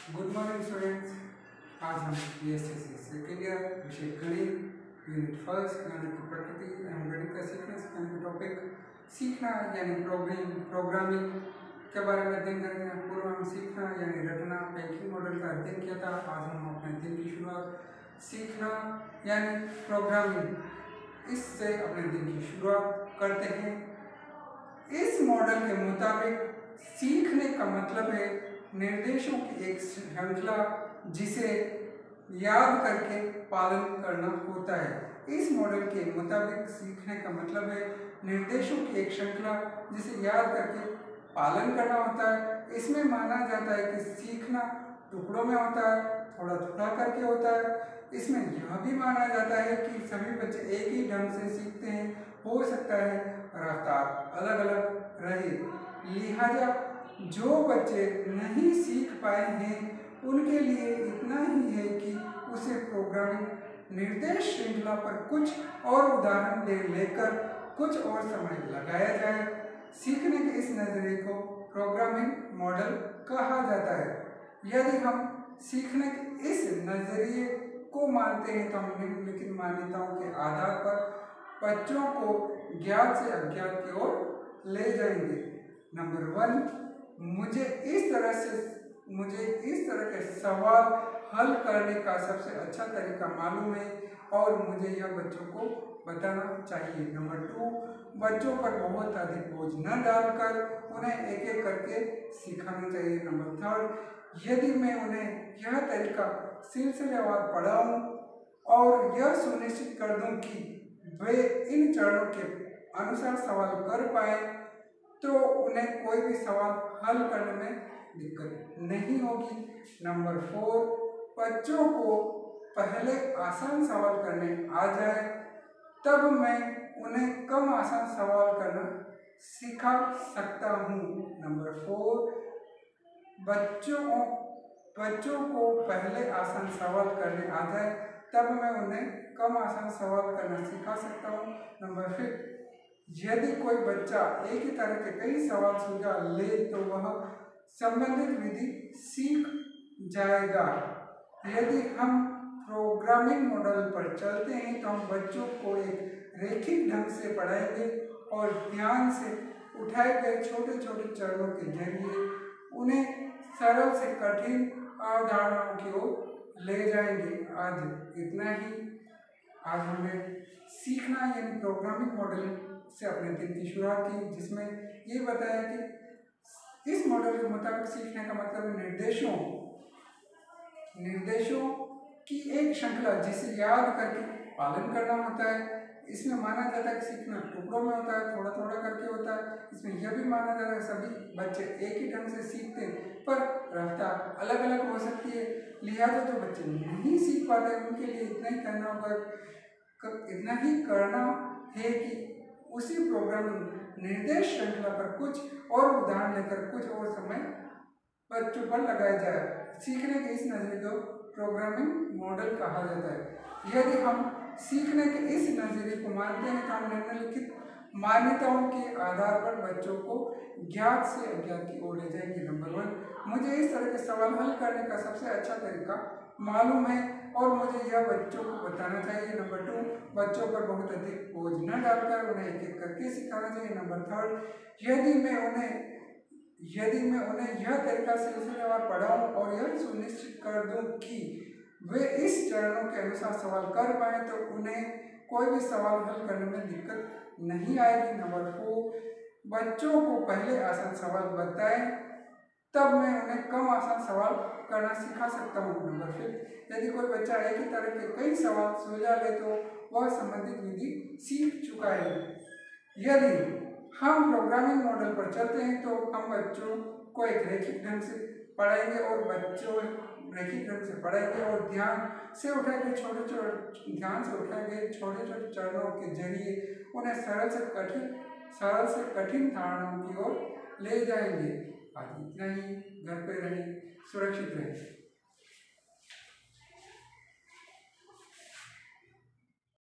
Good morning students. आज हम BSc second year विषय गणित यूनिट फर्स्ट गणित की प्रकृति एवं गणित का सीखने का टॉपिक सीखना यानी प्रोग्रामिंग के बारे में अध्ययन करेंगे। पूर्व हम सीखना यानी रटना बैंकिंग मॉडल का अध्ययन किया था। आज हम अपने दिन की शुरुआत सीखना यानी प्रोग्रामिंग इससे अपने दिन की शुरुआत करते हैं। इस मॉडल के मुताबिक सीखने का मतलब है निर्देशों की एक श्रृंखला जिसे याद करके पालन करना होता है। इस मॉडल के मुताबिक सीखने का मतलब है निर्देशों की एक श्रृंखला जिसे याद करके पालन करना होता है। इसमें माना जाता है कि सीखना टुकड़ों में होता है, थोड़ा थोड़ा करके होता है। इसमें यह भी माना जाता है कि सभी बच्चे एक ही ढंग से सीखते हैं। हो सकता है रफ्तार अलग अलग रहे, लिहाजा जो बच्चे नहीं सीख पाए हैं उनके लिए इतना ही है कि उसे प्रोग्रामिंग निर्देश श्रृंखला पर कुछ और उदाहरण लेकर कुछ और समय लगाया जाए। सीखने के इस नजरिए को प्रोग्रामिंग मॉडल कहा जाता है। यदि हम सीखने के इस नजरिए को मानते हैं तो हम निम्नलिखित मान्यताओं के आधार पर बच्चों को ज्ञात से अज्ञात की ओर ले जाएंगे। नंबर 1, मुझे इस तरह के सवाल हल करने का सबसे अच्छा तरीका मालूम है और मुझे यह बच्चों को बताना चाहिए। नंबर 2, बच्चों पर बहुत अधिक बोझ न डालकर उन्हें एक एक करके सिखाना चाहिए। नंबर 3, यदि मैं उन्हें यह तरीका सिलसिलेवार पढ़ाऊं और यह सुनिश्चित कर दूं कि वे इन चरणों के अनुसार सवाल कर पाए तो उन्हें कोई भी सवाल हल करने में दिक्कत नहीं होगी। नंबर 4, बच्चों को पहले आसान सवाल करने आ जाए तब मैं उन्हें कम आसान सवाल करना सिखा सकता हूँ। नंबर 4, बच्चों को पहले आसान सवाल करने आ जाए तब मैं उन्हें कम आसान सवाल करना सिखा सकता हूँ। नंबर 5, यदि कोई बच्चा एक ही तरह के कई सवाल सुलझा ले तो वह संबंधित विधि सीख जाएगा। यदि हम प्रोग्रामिंग मॉडल पर चलते हैं तो हम बच्चों को एक रैखिक ढंग से पढ़ाएंगे और ध्यान से उठाए गए छोटे छोटे चरणों के जरिए उन्हें सरल से कठिन अवधारणाओं की ओर ले जाएंगे। आज इतना ही। आज हमने सीखना यानी प्रोग्रामिंग मॉडल से अपने दिन की शुरुआत की, जिसमें ये बताया कि इस मॉडल के मुताबिक सीखने का मतलब है निर्देशों की एक श्रृंखला जिसे याद करके पालन करना होता है। इसमें माना जाता है कि सीखना टुकड़ों में होता है, थोड़ा थोड़ा करके होता है। इसमें यह भी माना जाता है सभी बच्चे एक ही ढंग से सीखते हैं पर रफ्तार अलग अलग हो सकती है। लिहाजा जो बच्चे नहीं सीख पाते उनके लिए इतना ही करना है कि उसी प्रोग्रामिंग निर्देश श्रृंखला पर कुछ और उदाहरण लेकर कुछ और समय बच्चों पर लगाया जाए। सीखने के इस नजरिए को प्रोग्रामिंग मॉडल कहा जाता है। यदि हम सीखने के इस नजरिए को मानते हैं तो हम निम्नलिखित मान्यताओं के आधार पर बच्चों को ज्ञात से अज्ञात की ओर ले जाएंगे। नंबर 1, मुझे इस तरह के सवाल हल करने का सबसे अच्छा तरीका मालूम है और मुझे यह बच्चों को बताना चाहिए। नंबर 2, बच्चों पर बहुत अधिक बोझ न डालकर उन्हें एक एक करके सिखाना चाहिए। नंबर 3, यदि मैं उन्हें यह तरीका सिलसिलेवार पढ़ाऊं और यह सुनिश्चित कर दूं कि वे इस चरणों के अनुसार सवाल कर पाए तो उन्हें कोई भी सवाल हल करने में दिक्कत नहीं आएगी। नंबर 4, बच्चों को पहले आसान सवाल बताएं तब मैं उन्हें कम आसान सवाल करना सिखा सकता हूँ। नंबर 5, यदि कोई बच्चा एक ही तरह के कई सवाल सुलझा ले तो वह संबंधित विधि सीख चुका है। यदि हम प्रोग्रामिंग मॉडल पर चलते हैं तो हम बच्चों को एक रैखिक ढंग से पढ़ाएंगे और ध्यान से उठाए गए छोटे छोटे चरणों के जरिए उन्हें सरल से कठिन धारणाओं की ओर ले जाएंगे। आज इतना ही। घर पे रहें, सुरक्षित रहें।